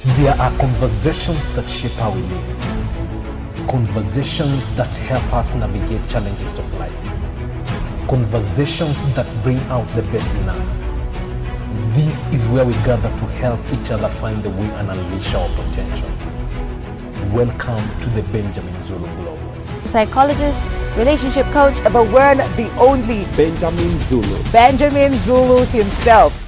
There are conversations that shape how we live. Conversations that help us navigate challenges of life. Conversations that bring out the best in us. This is where we gather to help each other find the way and unleash our potential. Welcome to the Benjamin Zulu Global. Psychologist, relationship coach, the one, the only Benjamin Zulu. Benjamin Zulu himself.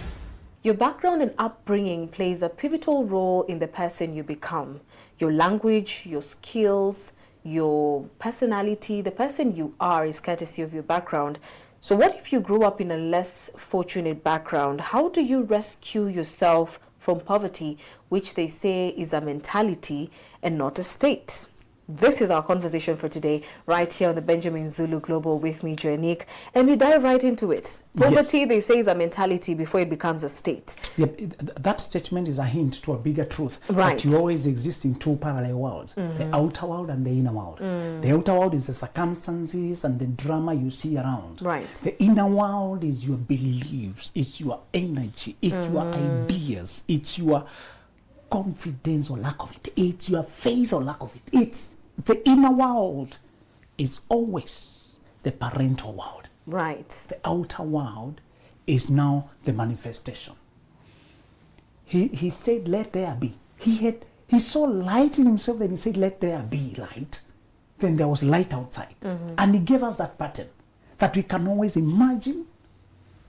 Your background and upbringing plays a pivotal role in the person you become. Your language, your skills, your personality, the person you are is courtesy of your background. So what if you grew up in a less fortunate background? How do you rescue yourself from poverty, which they say is a mentality and not a state? This is our conversation for today, right here on the Benjamin Zulu Global with me, Joanique, and we dive right into it. Poverty, yes, they say, is a mentality before it becomes a state. Yep, that statement is a hint to a bigger truth. Right. That you always exist in two parallel worlds, the outer world and the inner world. The outer world is the circumstances and the drama you see around. Right. The inner world is your beliefs, it's your energy, it's your ideas, it's your confidence or lack of it, it's your faith or lack of it. It's the inner world is always the parental world. Right. The outer world is now the manifestation. He said, let there be. He saw light in himself and he said, let there be light. Then there was light outside. And he gave us that pattern that we can always imagine.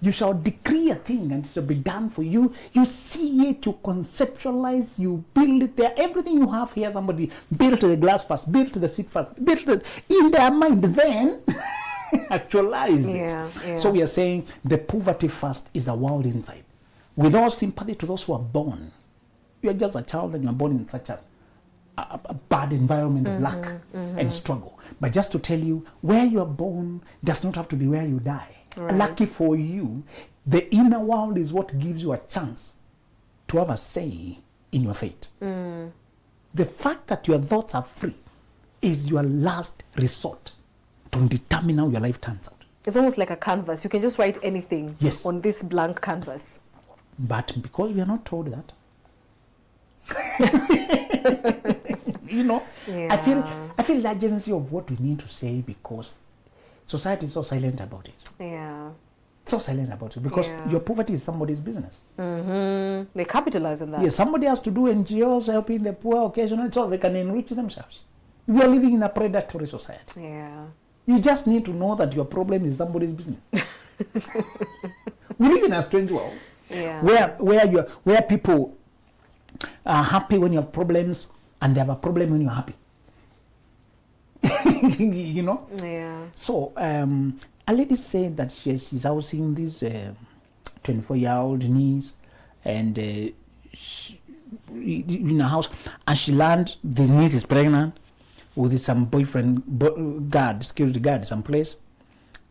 You shall decree a thing and it shall be done for you. You see it, you conceptualize, you build it there. Everything you have here, somebody built the glass first, built the seat first, built it in their mind, then actualized it. Yeah. So we are saying the poverty first is a world inside. With all sympathy to those who are born, you are just a child and you are born in such a bad environment of lack and struggle. But just to tell you, where you are born does not have to be where you die. Right. Lucky for you, the inner world is what gives you a chance to have a say in your fate. The fact that your thoughts are free is your last resort to determine how your life turns out. It's almost like a canvas. You can just write anything on this blank canvas. But because we are not told that, you know, I feel the urgency of what we need to say because society is so silent about it. Yeah. So silent about it because your poverty is somebody's business. They capitalize on that. Yes, somebody has to do NGOs helping the poor occasionally so they can enrich themselves. We are living in a predatory society. Yeah. You just need to know that your problem is somebody's business. We live in a strange world where people are happy when you have problems and they have a problem when you're happy. You know? Yeah. So, a lady said that she's housing this 24-year-old niece and in a house, and she learned this niece is pregnant with some boyfriend, security guard someplace,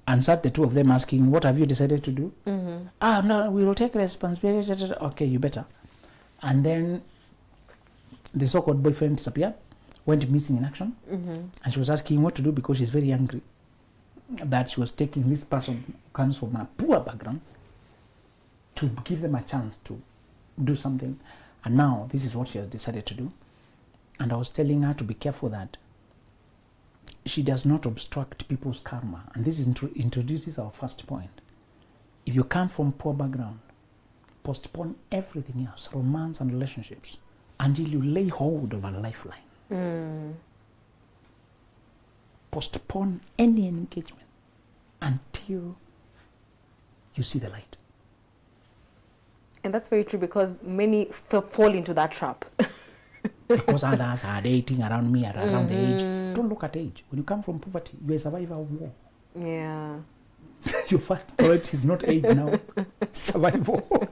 and sat the two of them asking, what have you decided to do? No, we will take responsibility. Okay, you better. And then the so-called boyfriend disappeared, went missing in action, and she was asking what to do because she's very angry that she was taking this person who comes from a poor background to give them a chance to do something. And now this is what she has decided to do. And I was telling her to be careful that she does not obstruct people's karma. And this is introduces our first point. If you come from poor background, postpone everything else, romance and relationships, until you lay hold of a lifeline. Postpone any engagement until you see the light. And that's very true because many fall into that trap. Because others are dating around me, around the age. Don't look at age. When you come from poverty, you're a survivor of war. Yeah. Your first priority is not age now. Survival.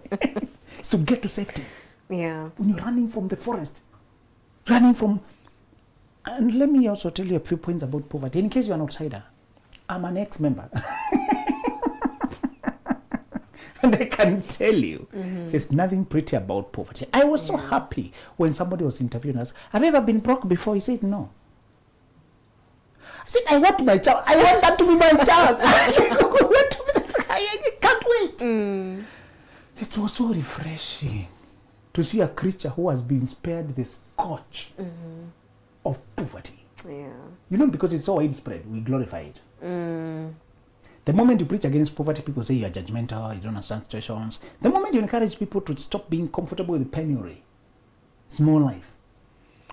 So get to safety. Yeah. When you're running from the forest, and let me also tell you a few points about poverty. In case you're an outsider, I'm an ex-member. And I can tell you, there's nothing pretty about poverty. I was so happy when somebody was interviewing us. Have you ever been broke before? He said, no. I said, I want my child. I want that to be my child. I can't wait. It was so refreshing. to see a creature who has been spared the scourge of poverty. Yeah. You know, because it's so widespread, we glorify it. The moment you preach against poverty, people say you are judgmental, you don't understand situations. The moment you encourage people to stop being comfortable with penury, small life.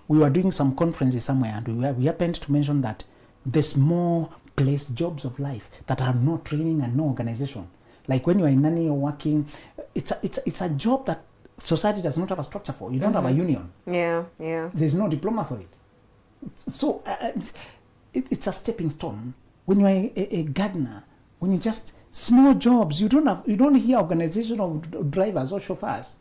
We were doing some conferences somewhere, and we happened to mention that the small place jobs of life that are no training and no organization. Like when you are in nanny or working, it's a job that society does not have a structure for. You don't have a union. Yeah. There's no diploma for it. So it's a stepping stone. When you are a gardener, when you just small jobs, you don't hear organization of drivers or chauffeurs.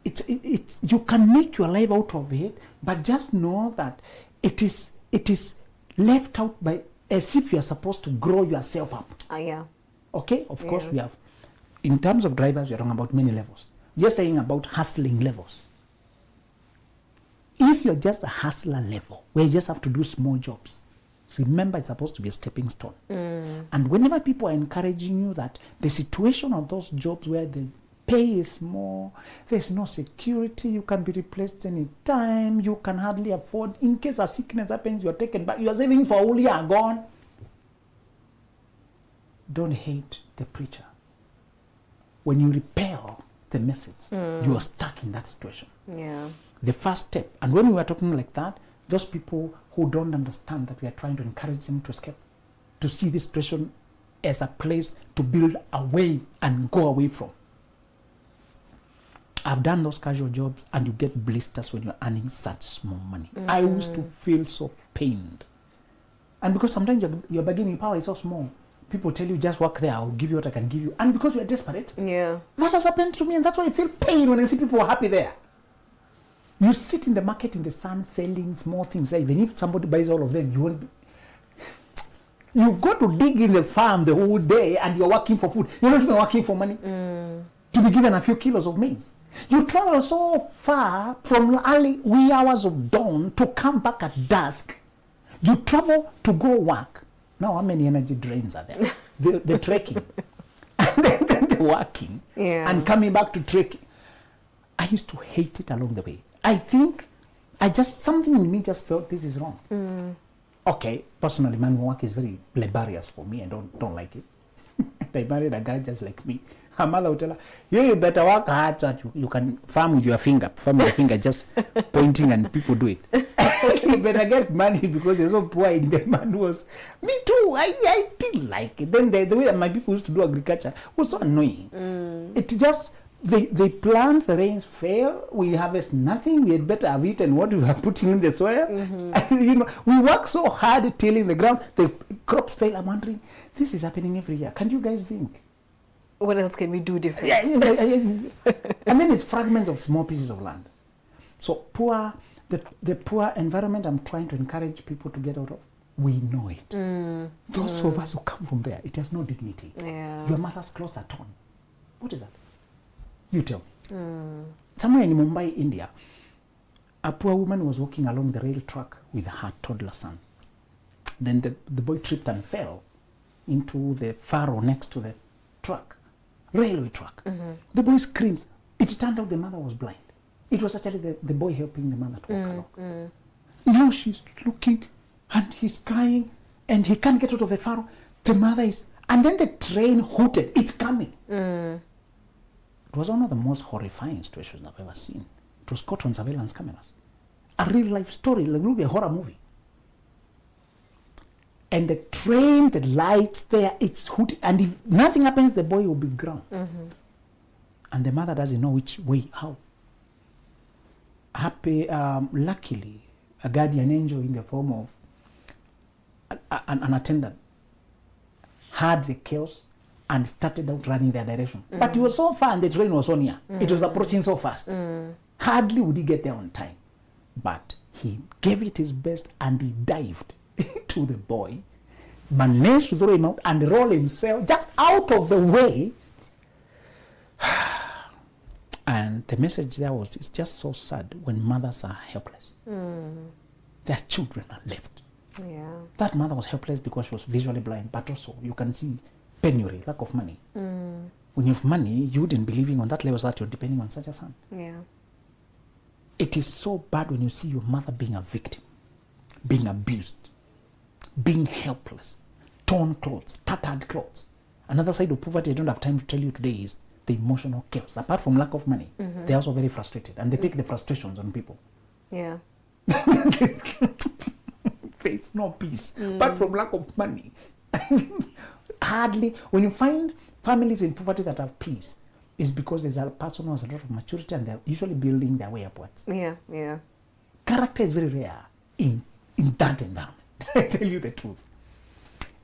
It's you can make your life out of it, but just know that it is left out by as if you are supposed to grow yourself up. Yeah. Okay, of course we have. In terms of drivers, we are talking about many levels. You're saying about hustling levels. If you're just a hustler level, where you just have to do small jobs, remember it's supposed to be a stepping stone. And whenever people are encouraging you that the situation of those jobs where the pay is small, there's no security, you can be replaced any time, you can hardly afford, in case a sickness happens, you're taken back, your savings for a whole year are gone. Don't hate the preacher. When you repel the message, you are stuck in that situation. Yeah. The first step, and when we are talking like that, those people who don't understand that we are trying to encourage them to escape, to see this situation as a place to build away and go away from. I've done those casual jobs, and you get blisters when you're earning such small money. I used to feel so pained. And because sometimes your bargaining power is so small, people tell you just work there, I'll give you what I can give you. And because we are desperate, that has happened to me, and that's why I feel pain when I see people happy there. You sit in the market in the sun selling small things. Even if somebody buys all of them, you won't be. You go to dig in the farm the whole day and you're working for food. You're not even working for money. To be given a few kilos of maize. You travel so far from early wee hours of dawn to come back at dusk. You travel to go work. Now, how many energy drains are there? the trekking. And then the working. And coming back to trekking. I used to hate it along the way. I think something in me just felt this is wrong. Okay, personally, man, work is very laborious for me. I don't like it. I married a guy just like me. Her mother would tell her, you better work hard so that you can farm with your finger. Farm with your finger, just pointing, and people do it. You better get money because you're so poor. And the man was, me too. I didn't like it. Then the way that my people used to do agriculture was so annoying. It just... They plant, the rains fail, we harvest nothing, we had better have eaten what we are putting in the soil. We work so hard tilling the ground, the crops fail. I'm wondering, this is happening every year. Can you guys think? What else can we do different? And then it's fragments of small pieces of land. So the poor environment I'm trying to encourage people to get out of, we know it. Those of us who come from there, it has no dignity. Your mother's clothes are torn. What is that? You tell me. Somewhere in Mumbai, India, a poor woman was walking along the rail track with her toddler son. Then the boy tripped and fell into the furrow next to the truck, railway truck. The boy screams. It turned out the mother was blind. It was actually the boy helping the mother to walk along. Now she's looking, and he's crying, and he can't get out of the furrow. The mother is... And then the train hooted. It's coming. It was one of the most horrifying situations I've ever seen. It was caught on surveillance cameras. A real life story, like a horror movie. And the train, the lights there, it's hooting. And if nothing happens, the boy will be ground. And the mother doesn't know which way, how. Luckily, a guardian angel in the form of an attendant heard the chaos and started out running their direction. But he was so far and the train was so near. It was approaching so fast. Hardly would he get there on time. But he gave it his best and he dived to the boy, managed to throw him out and roll himself just out of the way. And the message there was, it's just so sad when mothers are helpless. Their children are left. That mother was helpless because she was visually blind, but also you can see penury, lack of money. When you have money, you wouldn't be living on that level so that you're depending on such a son. It is so bad when you see your mother being a victim, being abused, being helpless, torn clothes, tattered clothes. Another side of poverty I don't have time to tell you today is the emotional chaos. Apart from lack of money, they're also very frustrated, and they take the frustrations on people. Yeah. There's no peace. Apart from lack of money. Hardly. When you find families in poverty that have peace, it's because there's a person who has a lot of maturity and they're usually building their way upwards. Yeah, yeah. Character is very rare in that environment. I tell you the truth.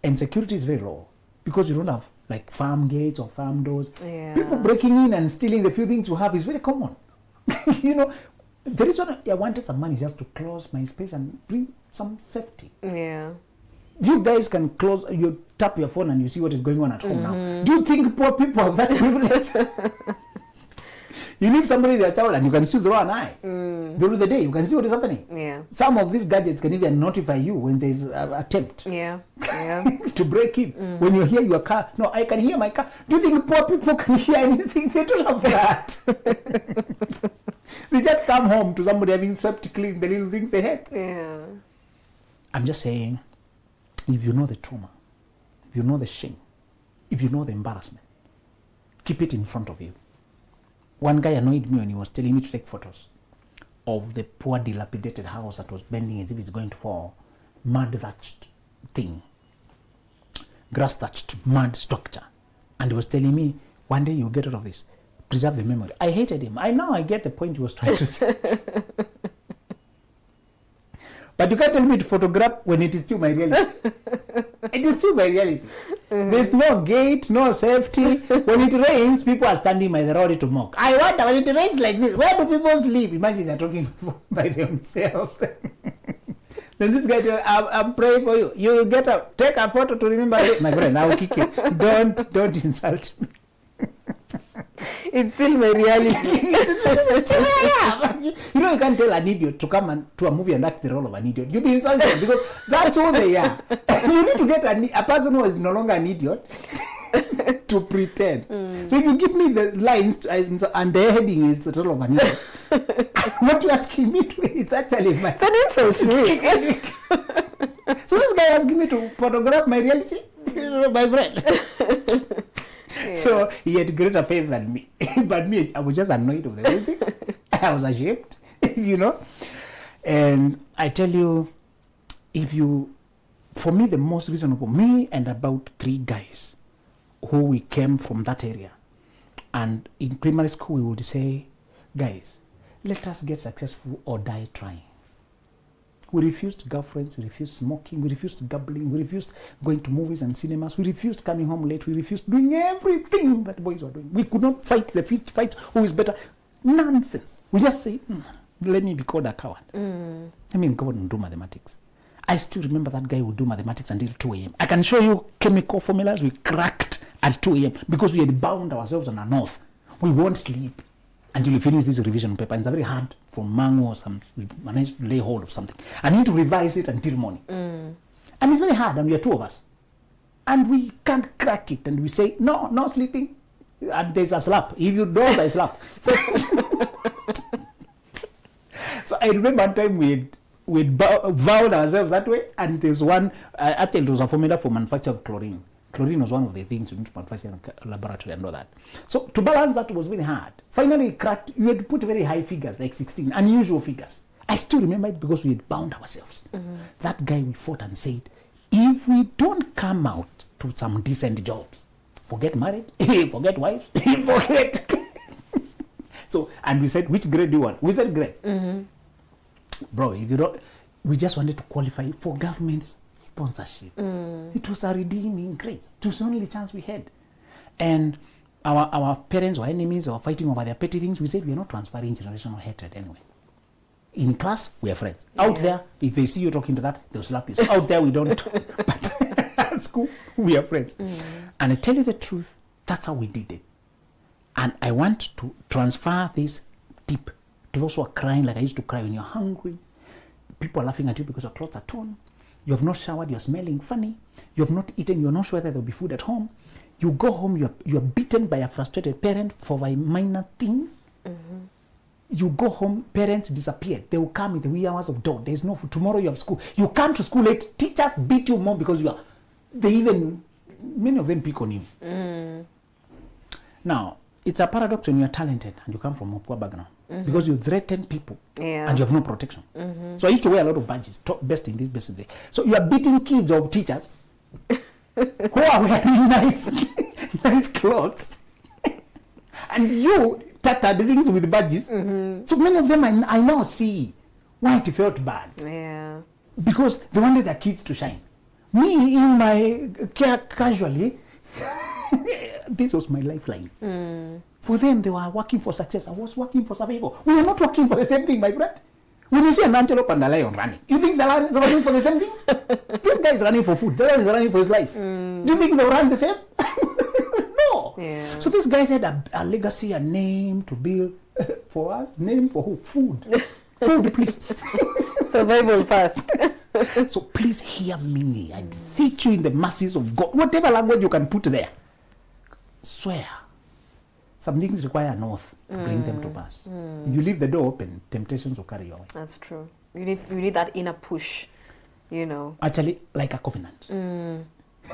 And security is very low because you don't have like farm gates or farm doors. Yeah. People breaking in and stealing the few things you have is very common. You know, the reason I wanted some money is just to close my space and bring some safety. Yeah. You guys can close, you tap your phone and you see what is going on at home now. Do you think poor people have that privilege? You leave somebody their child and you can see through an eye. During the day, you can see what is happening. Yeah. Some of these gadgets can even notify you when there is an attempt Yeah. Yeah. to break in. When you hear your car, no, I can hear my car. Do you think poor people can hear anything? They don't have that. They just come home to somebody having swept clean the little things they had. Yeah. I'm just saying, if you know the trauma, if you know the shame, if you know the embarrassment, keep it in front of you. One guy annoyed me when he was telling me to take photos of the poor dilapidated house that was bending as if it's going to fall, mud thatched thing, grass thatched mud structure. And he was telling me, one day you'll get out of this. Preserve the memory. I hated him. I get the point he was trying to say. But you can't tell me to photograph when it is still my reality. It is still my reality. There's no gate, no safety. When it rains, people are standing by the road to mock. I wonder, when it rains like this, where do people sleep? Imagine they're talking by themselves. Then this guy, I'm praying for you. You will get out. Take a photo to remember it. My friend, I will kick you. Don't insult me. It's still my reality. You know, you can't tell an idiot to come to a movie and act the role of an idiot. You'll be insulted because that's who they are. You need to get a person who is no longer an idiot to pretend. So if you give me the lines and the heading is the role of an idiot, what you're asking me to, it's actually my... It's an insult to me. So this guy asking me to photograph my reality? My friend. Yeah. So he had greater faith than me. But me, I was just annoyed with everything. I was ashamed, you know. And I tell you, for me, the most reasonable, me and about 3 guys who we came from that area. And in primary school, we would say, guys, let us get successful or die trying. We refused girlfriends, we refused smoking, we refused gambling, we refused going to movies and cinemas, we refused coming home late, we refused doing everything that boys were doing. We could not fight the fist fight, who is better. Nonsense. We just say, let me be called a coward. Let me go and do mathematics. I still remember that guy would do mathematics until 2 a.m. I can show you chemical formulas we cracked at 2 a.m. because we had bound ourselves on an oath. We won't sleep until we finish this revision paper. And it's very hard for mango or something. We managed to lay hold of something. I need to revise it until morning. And it's very hard, and we are 2 of us. And we can't crack it. And we say, no sleeping. And there's a slap. If you don't, I slap. So I remember one time we'd vowed ourselves that way. And there's one, actually it was a formula for manufacture of chlorine. Chlorine was one of the things you need to manufacture in a laboratory and all that. So to balance that was very hard. Finally cracked, you had to put very high figures, like 16, unusual figures. I still remember it because we had bound ourselves. That guy we fought and said, if we don't come out to some decent jobs, forget marriage, forget wives, forget. So, and we said, which grade do you want? We said grade. Bro, if you don't, we just wanted to qualify for government sponsorship. It was a redeeming grace. It was the only chance we had. And our parents or enemies were fighting over their petty things. We said we are not transferring generational hatred anyway. In class, we are friends. Out there, if they see you talking to that, they'll slap you. So out there, we don't. But at school, we are friends. And I tell you the truth, that's how we did it. And I want to transfer this tip to those who are crying like I used to cry when you're hungry. People are laughing at you because your clothes are torn. You have not showered, you're smelling funny. You have not eaten, you're not sure whether there will be food at home. You go home, you're beaten by a frustrated parent for a minor thing. You go home, parents disappear. They will come in the wee hours of dawn. There's no food. Tomorrow you have school. You come to school late. Teachers beat you more because many of them pick on you. Now, it's a paradox when you're talented and you come from a poor background because you threaten people and you have no protection. So I used to wear a lot of badges, top, best in this, best in this. So you are beating kids of teachers who are wearing nice clothes and you tattered things with badges. So many of them I now see why it felt bad. Yeah. Because they wanted their kids to shine. Me, in my casually, this was my lifeline. For them, they were working for success. I was working for survival. We are not working for the same thing, my friend. When you see an antelope and a lion running, you think they're running for the same things? This guy is running for food. The other is running for his life. Do you think they'll run the same? No. Yeah. So this guy had a legacy, a name to build for us. Name for who? Food. Food, please. Survival first. So please hear me. I beseech you in the mercies of God. Whatever language you can put there, swear. Some things require an oath to bring them to pass. If you leave the door open, temptations will carry you away. That's true. You need that inner push, you know. Actually, like a covenant.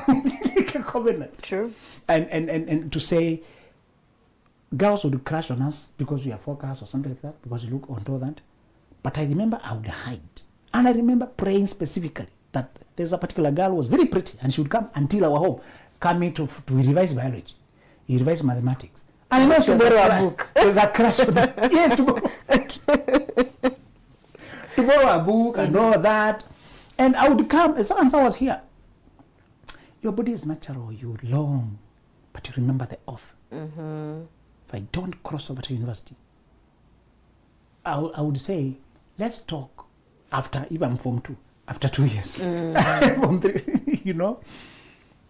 Like a covenant. True. And to say, girls would crush on us because we are focused or something like that, because you look onto that. But I remember I would hide. And I remember praying specifically that there's a particular girl who was very pretty and she would come until our home, coming to revise biology, revise mathematics. And I know she borrow a book. There's a crush on her. Yes, to borrow a book and all that. And I would come, as long as I was here. Your body is natural, you long, but you remember the oath. If I don't cross over to university, I would say, let's talk after, even Form 2, after 2 years. Form 3, you know.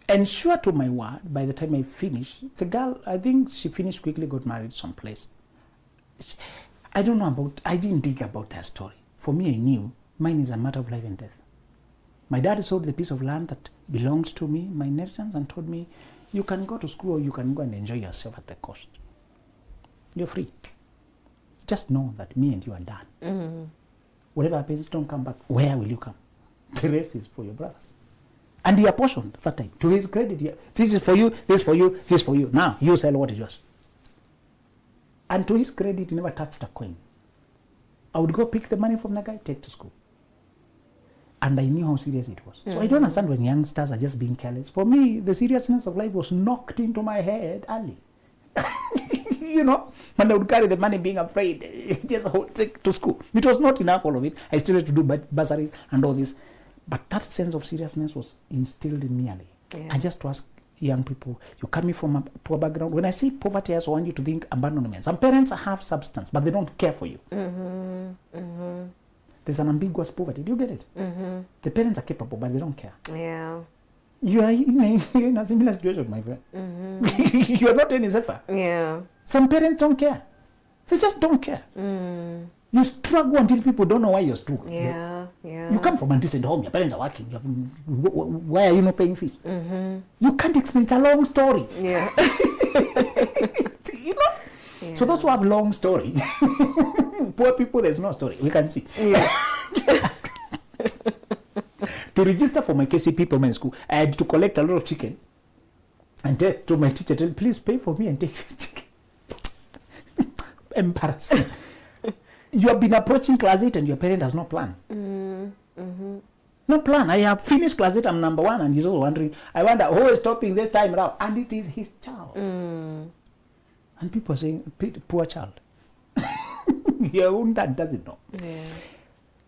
And sure to my word, by the time I finished, the girl, I think she finished quickly, got married someplace. I don't know I didn't dig about that story. For me, I knew mine is a matter of life and death. My dad sold the piece of land that belongs to me, my inheritance, and told me, you can go to school or you can go and enjoy yourself at the cost. You're free. Just know that me and you are done. Whatever happens, don't come back. Where will you come? The rest is for your brothers. And he apportioned that time. To his credit, this is for you, this is for you, this is for you. Now, you sell what is yours. And to his credit, he never touched a coin. I would go pick the money from the guy, take to school. And I knew how serious it was. So I don't understand when youngsters are just being careless. For me, the seriousness of life was knocked into my head early. You know, when I would carry the money being afraid, just take to school. It was not enough, all of it. I still had to do bursaries and all this. But that sense of seriousness was instilled in me early. Yeah. I just ask young people, you're coming from a poor background. When I say poverty, I also want you to think abandonment. Some parents have substance, but they don't care for you. There's an ambiguous poverty. Do you get it? The parents are capable, but they don't care. Yeah. You are in a similar situation, my friend. You are not any safer. Yeah. Some parents don't care. They just don't care. You struggle until people don't know why you're struggling. Yeah. Yeah. You come from a decent home, your parents are working. Why are you not paying fees? You can't explain. It's a long story. Yeah. You know? Yeah. So those who have long story, poor people, there's no story. We can see. Yeah. To register for my KCP permanent school, I had to collect a lot of chicken and to my teacher, please pay for me and take this chicken. Embarrassing. You have been approaching class 8 and your parent has no plan. No plan. I have finished class 8, I'm number 1, and he's all wondering, I wonder who is stopping this time around. And it is his child. And people are saying, poor child. Your own dad doesn't know. Yeah.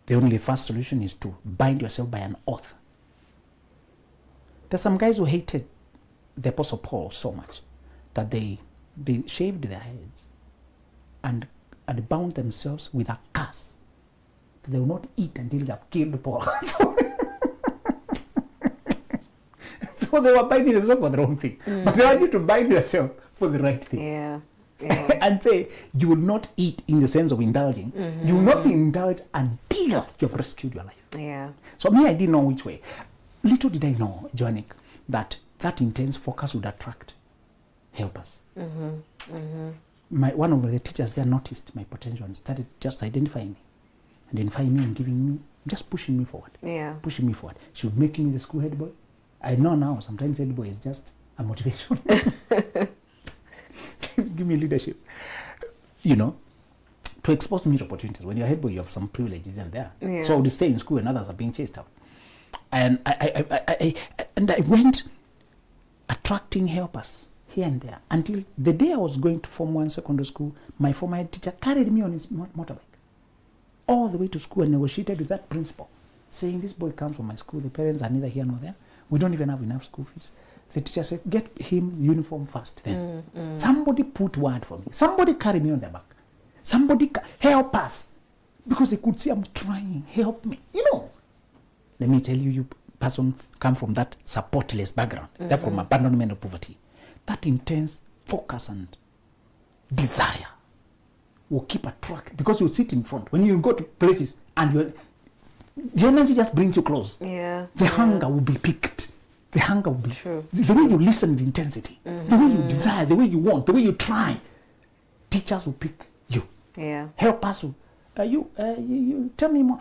The only first solution is to bind yourself by an oath. There's some guys who hated the Apostle Paul so much that they shaved their heads and bound themselves with a curse that they will not eat until they have killed Paul. So they were binding themselves for the wrong thing. But they want you to bind yourself for the right thing. Yeah. And say, you will not eat in the sense of indulging. You will not indulge until you've rescued your life. Yeah. So me, I didn't know which way. Little did I know, Joannick, that intense focus would attract helpers. one of the teachers there noticed my potential and started just identifying me and giving me, just pushing me forward. Yeah. Pushing me forward. She would make me the school head boy. I know now sometimes head boy is just a motivation. Give me leadership. You know, to expose me to opportunities. When you're head boy, you have some privileges in there. Yeah. So I would stay in school and others are being chased out. And I went attracting helpers here and there until the day I was going to Form 1 secondary school. My former head teacher carried me on his motorbike all the way to school and negotiated with that principal, saying, this boy comes from my school, the parents are neither here nor there, we don't even have enough school fees. The teacher said, get him uniform first. Then somebody put word for me, somebody carry me on their back, somebody help us, because they could see I'm trying, help me, you know. Let me tell you, you person come from that supportless background, that from abandonment of poverty, that intense focus and desire will keep a track, because you sit in front. When you go to places and the energy just brings you close. Yeah. The hunger will be picked. The hunger will be True. The way you listen with intensity, the way you desire, the way you want, the way you try. Teachers will pick you. Yeah. Help us. You tell me more.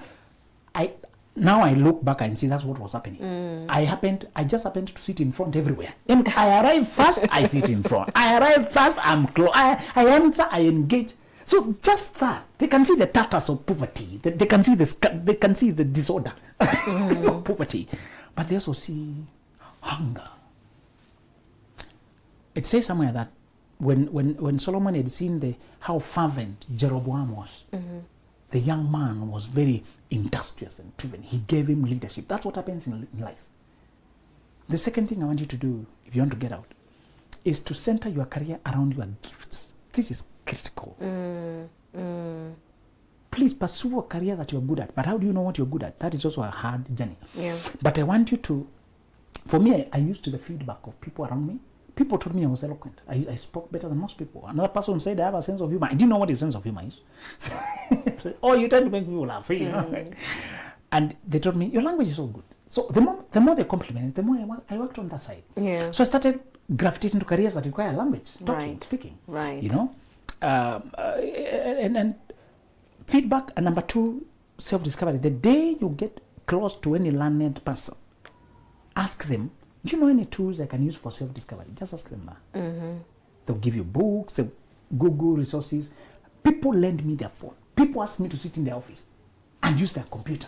Now I look back and see that's what was happening. I just happened to sit in front everywhere. And I arrive first, I sit in front. I arrive first, I'm close. I answer, I engage. So just that, they can see the tatters of poverty. They can see the disorder of poverty, but they also see hunger. It says somewhere that when Solomon had seen how fervent Jeroboam was, the young man was very industrious and driven. He gave him leadership. That's what happens in life. The second thing I want you to do, if you want to get out, is to center your career around your gifts. This is critical. Please pursue a career that you're good at. But how do you know what you're good at? That is also a hard journey. Yeah. But I want you to, for me, I used the feedback of people around me. People told me I was eloquent. I spoke better than most people. Another person said I have a sense of humor. I didn't know what his sense of humor is. Oh, you try to make people laugh. You know? And they told me, your language is so good. So the more they complimented, the more I worked on that side. Yeah. So I started gravitating to careers that require language, talking, speaking. Right. You know? And feedback, and number two, self-discovery. The day you get close to any learned person, ask them, do you know any tools I can use for self-discovery? Just ask them that. They'll give you books, they'll Google resources. People lend me their phone. People ask me to sit in their office and use their computer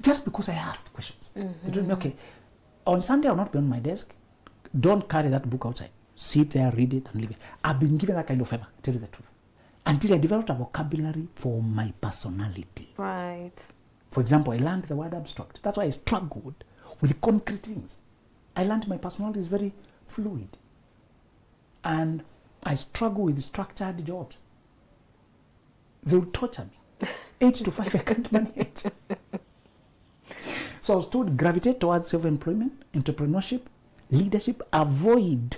just because I asked questions. They told me, okay, on Sunday I'll not be on my desk. Don't carry that book outside. Sit there, read it, and leave it. I've been given that kind of favor, tell you the truth, until I developed a vocabulary for my personality. Right. For example, I learned the word abstract. That's why I struggled with concrete things. I learned my personality is very fluid. And I struggle with structured jobs. They will torture me. 8 to 5, I can't manage. So I was told, gravitate towards self-employment, entrepreneurship, leadership, avoid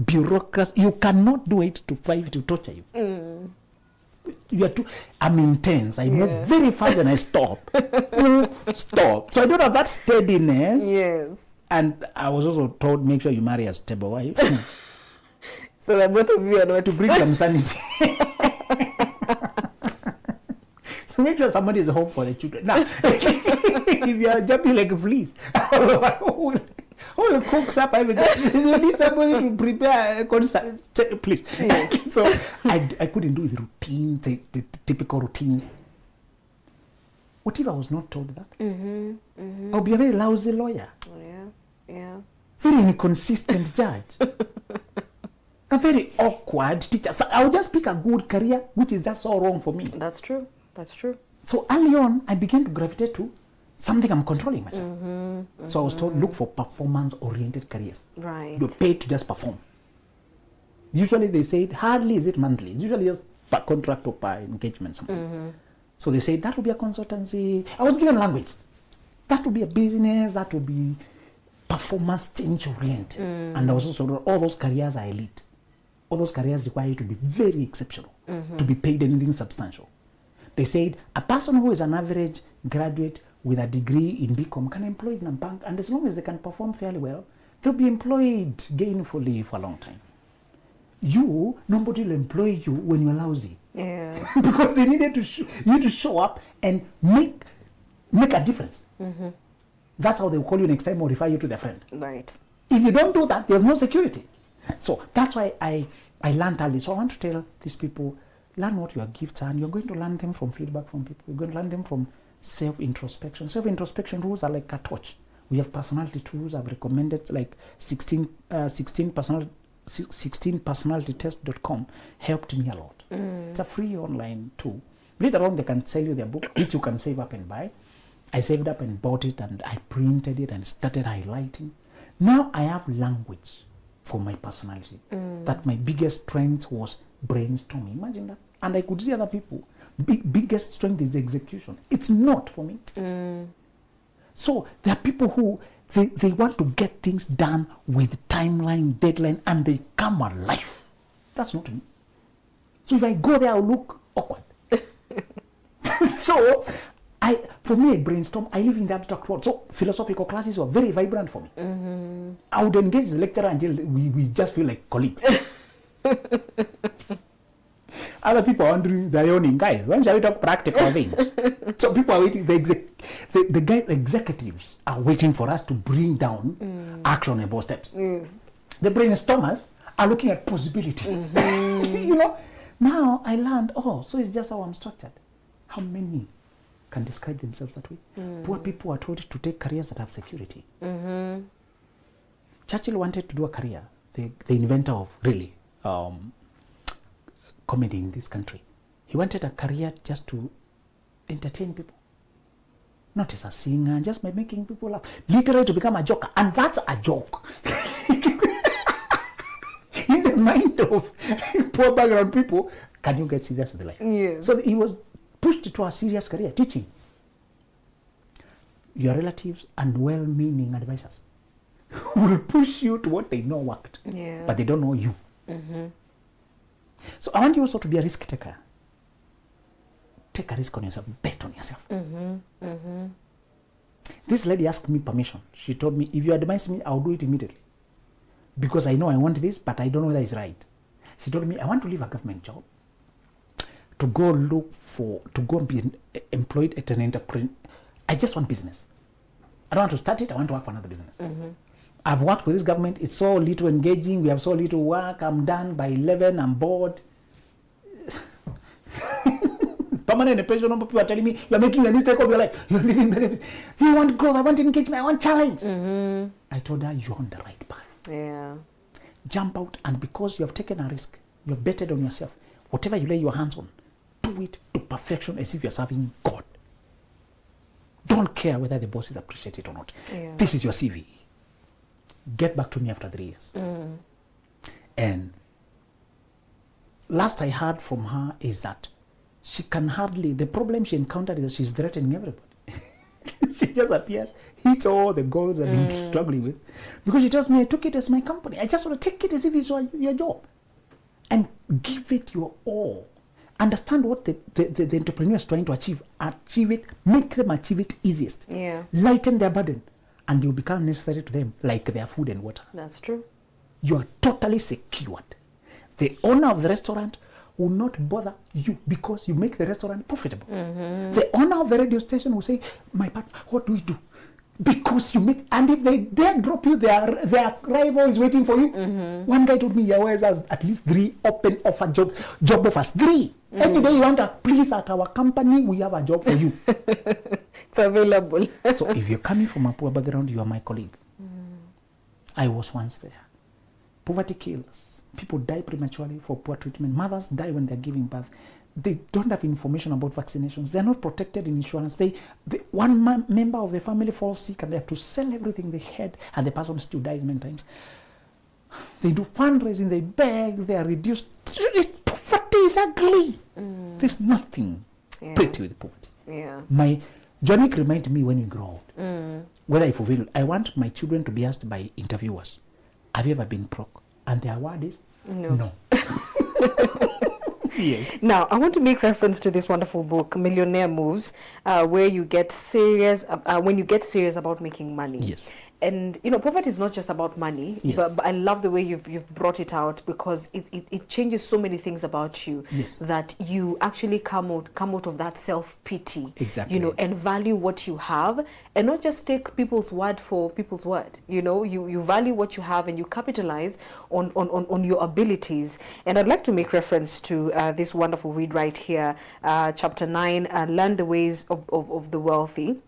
bureaucracy. You cannot do 8 to 5 to torture you. You are I'm intense. I move very fast and I stop. Stop. So I don't have that steadiness. Yes. And I was also told, make sure you marry a stable wife. So that both of you are not to bring some sanity. So make sure somebody is home for the children. Now, if you are jumping like a fleas, all the cooks up, you need somebody to prepare a concert, please. Yes. So I couldn't do the routine, the typical routines. What if I was not told that? I'll be a very lousy lawyer. Yeah. Very inconsistent judge. A very awkward teacher. So I'll just pick a good career, which is just so wrong for me. That's true. So early on, I began to gravitate to something I'm controlling myself. So I was told, look for performance-oriented careers. Right. You're paid to just perform. Usually they say, hardly is it monthly. It's usually just per contract or per engagement, something. So they say, that will be a consultancy. I was given language. That will be a business. That will be performance change-oriented. And I was also told, all those careers are elite. All those careers require you to be very exceptional, to be paid anything substantial. They said, a person who is an average graduate with a degree in BCom can employ in a bank, and as long as they can perform fairly well, they'll be employed gainfully for a long time. nobody will employ you when you're lousy. Yeah. Because they needed you to show up and make a difference. That's how they will call you next time or refer you to their friend. Right. If you don't do that, there's no security. So that's why I learned early. So I want to tell these people, learn what your gifts are, and you're going to learn them from feedback from people. You're going to learn them from self-introspection. Self-introspection rules are like a torch. We have personality tools. I've recommended like 16 personalitystest.com helped me a lot. It's a free online tool. Later on, they can sell you their book, which you can save up and buy. I saved up and bought it, and I printed it and started highlighting. Now I have language for my personality. That my biggest strength was brainstorming. Imagine that. And I could see other people. Biggest strength is execution. It's not for me. So there are people who they want to get things done with timeline, deadline, and they come alive. That's not me. So if I go there, I'll look awkward. So for me, I brainstorm. I live in the abstract world. So philosophical classes were very vibrant for me. I would engage the lecturer until we just feel like colleagues. Other people are wondering, they're yawning, guys, when shall we talk practical things? So people are waiting, the executives are waiting for us to bring down actionable steps. The brainstormers are looking at possibilities. You know, now I learned, so it's just how I'm structured. How many can describe themselves that way? Poor people are told to take careers that have security. Churchill wanted to do a career, the inventor of really comedy in this country. He wanted a career just to entertain people, not as a singer, just by making people laugh, literally to become a joker. And that's a joke. In the mind of poor background people, can you get serious with life? Yeah. So he was pushed to a serious career, teaching. Your relatives and well-meaning advisors will push you to what they know worked, but they don't know you. So I want you also to be a risk taker. Take a risk on yourself, bet on yourself. This lady asked me permission. She told me, if you advise me, I'll do it immediately. Because I know I want this, but I don't know whether it's right. She told me, I want to leave a government job to go and be employed at an entrepreneur. I just want business. I don't want to start it, I want to work for another business. I've worked with this government, it's so little engaging, we have so little work, I'm done by 11, I'm bored. Permanent pension, people are telling me, you're making a mistake of your life, you're living the life. You want growth, I want engagement, I want challenge. I told her, you're on the right path. Jump out, and because you have taken a risk, you have betted on yourself, whatever you lay your hands on, do it to perfection as if you're serving God. Don't care whether the bosses appreciate it or not. This is your CV. Get back to me after 3 years. And last I heard from her is that she can hardly, the problem she encountered is that she's threatening everybody. She just appears, hits all the goals I've been struggling with. Because she tells me, I took it as my company. I just want to take it as if it's your job. And give it your all. Understand what the entrepreneur is trying to achieve. Achieve it, make them achieve it easiest. Lighten their burden. And you become necessary to them like their food and water. That's true. You are totally secured. The owner of the restaurant will not bother you because you make the restaurant profitable. The owner of the radio station will say, my partner, what do we do? Because you make, and if they dare drop you, their rival is waiting for you. One guy told me he always has at least 3 open offer job offers. 3. Any day you want a please at our company, we have a job for you. It's available. So if you're coming from a poor background, you are my colleague. I was once there. Poverty kills. People die prematurely for poor treatment. Mothers die when they're giving birth. They don't have information about vaccinations. They're not protected in insurance. One member of the family falls sick and they have to sell everything they had, and the person still dies many times. They do fundraising, they beg, they are reduced. Poverty is ugly. There's nothing pretty with poverty. My Johnny reminded me when you grow old, whether I fulfill, I want my children to be asked by interviewers, have you ever been broke? And the award is no. Yes. Now, I want to make reference to this wonderful book, Millionaire Moves, where you get serious, when you get serious about making money. Yes. And poverty is not just about money, Yes. but I love the way you've brought it out, because it changes so many things about you. Yes. That you actually come out of that self-pity. Exactly. And value what you have, and not just take people's word for people's word. You value what you have, and you capitalize on your abilities. And I'd like to make reference to this wonderful read right here, chapter 9, learn the ways of the wealthy.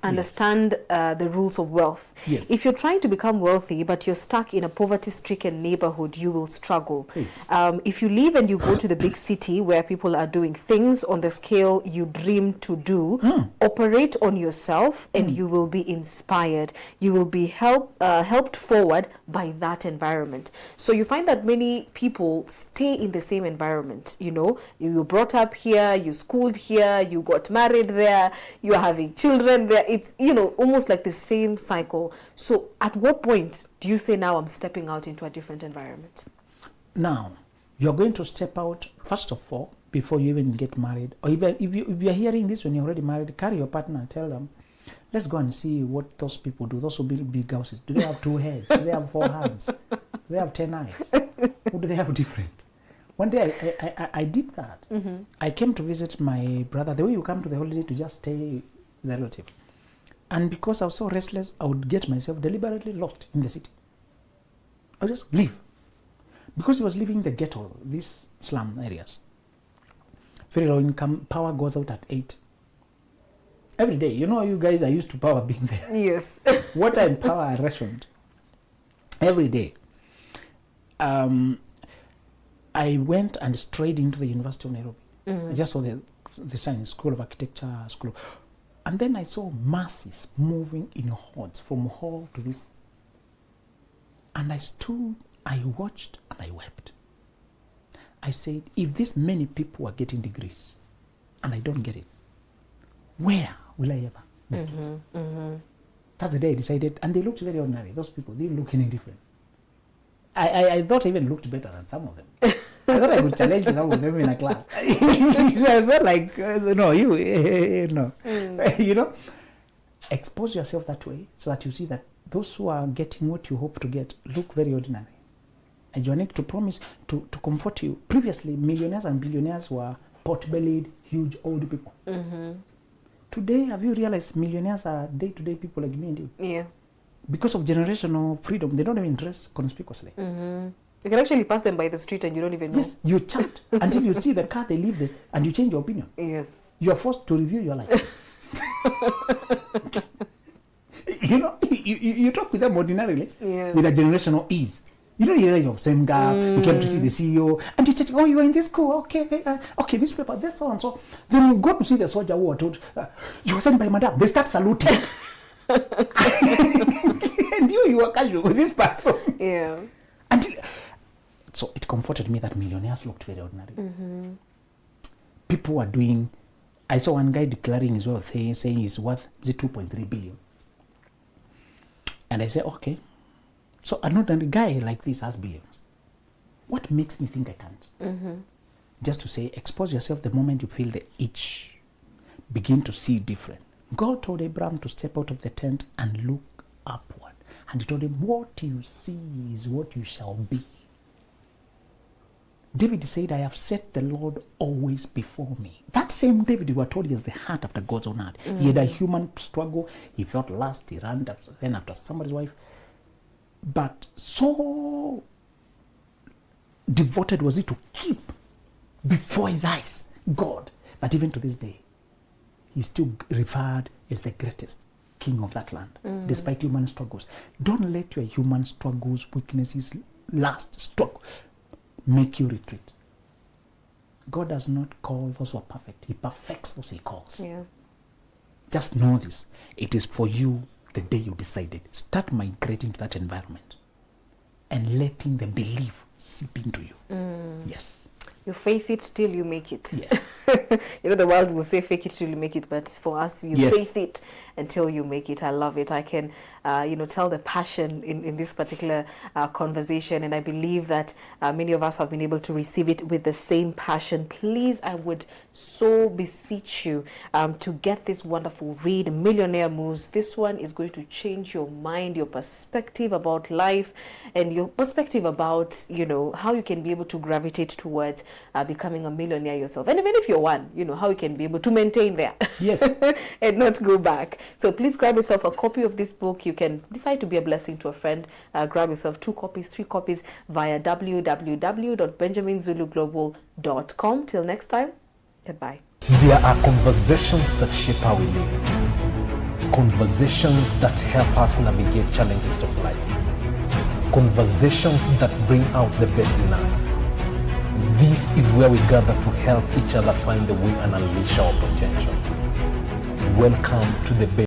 Understand the rules of wealth. Yes. If you're trying to become wealthy, but you're stuck in a poverty-stricken neighborhood, you will struggle. Yes. If you leave and you go to the big city where people are doing things on the scale you dream to do, operate on yourself, and you will be inspired. You will be helped forward by that environment. So you find that many people stay in the same environment. You were brought up here, you schooled here, you got married there, you're having children there. It's almost like the same cycle. So at what point do you say, now I'm stepping out into a different environment? Now, you're going to step out, first of all, before you even get married. Or even if you're hearing this when you're already married, carry your partner and tell them, let's go and see what those people do. Those who build big houses. Do they have 2 heads? Do they have 4 hands? Do they have 10 eyes? Or do they have different? One day I did that. I came to visit my brother. The way you come to the holiday to just stay with a relative. And because I was so restless, I would get myself deliberately lost in the city. I would just leave. Because he was living in the ghetto, these slum areas. Very low income, power goes out at 8. Every day. You guys are used to power being there. Yes. Water and power are rationed. Every day. I went and strayed into the University of Nairobi. I just saw the sign, School of Architecture, and then I saw masses moving in hordes from hall to this. And I stood, I watched, and I wept. I said, if this many people are getting degrees, and I don't get it, where will I ever make it? That's the day I decided, and they looked very ordinary. Those people, they didn't look any different. I thought I even looked better than some of them. I thought I could challenge some of them in a class. I felt like, no. Expose yourself that way so that you see that those who are getting what you hope to get look very ordinary. And Joannick, to promise, to comfort you, previously millionaires and billionaires were pot-bellied, huge, old people. Today, have you realized millionaires are day-to-day people like me and you? Yeah. Because of generational freedom, they don't even dress conspicuously. You can actually pass them by the street and you don't even know. Yes, you chat until you see the car they live there and you change your opinion. Yes. You are forced to review your life. You talk with them ordinarily with a generational ease. You don't hear of same guy, you came to see the CEO, and you chat, oh, you are in this school, okay, this paper, this so and so. Then you go to see the soldier who are told, you were sent by madam, they start saluting. And you are casual with this person. Yeah. So it comforted me that millionaires looked very ordinary. People were doing, I saw one guy declaring his wealth, saying he's worth 2.3 billion. And I said, okay. So an ordinary guy like this has billions. What makes me think I can't? Just to say, expose yourself the moment you feel the itch. Begin to see different. God told Abraham to step out of the tent and look upward. And he told him, what you see is what you shall be. David said, I have set the Lord always before me. That same David, you were told, he has the heart after God's own heart. He had a human struggle. He felt lust. He ran after somebody's wife. But so devoted was he to keep before his eyes God, that even to this day, he's still revered as the greatest king of that land, despite human struggles. Don't let your human struggles, weaknesses, last struggle make you retreat. God does not call those who are perfect. He perfects those he calls. Yeah. Just know this. It is for you the day you decided. Start migrating to that environment and letting the belief seep into you. Yes. You faith it till you make it. Yes. You know, the world will say fake it till you make it, but for us, you Yes. faith it until you make it. I love it. I can, tell the passion in this particular conversation, and I believe that many of us have been able to receive it with the same passion. Please, I would so beseech you to get this wonderful read, Millionaire Moves. This one is going to change your mind, your perspective about life, and your perspective about, how you can be able to gravitate towards becoming a millionaire yourself. And even if you're one, how you can be able to maintain there. Yes. And not go back. So please grab yourself a copy of this book. You can decide to be a blessing to a friend. Grab yourself 2 copies, 3 copies via www.benjaminzuluglobal.com. Till next time, goodbye. There are conversations that shape how we live. Conversations that help us navigate challenges of life. Conversations that bring out the best in us. This is where we gather to help each other find the way and unleash our potential. Welcome to the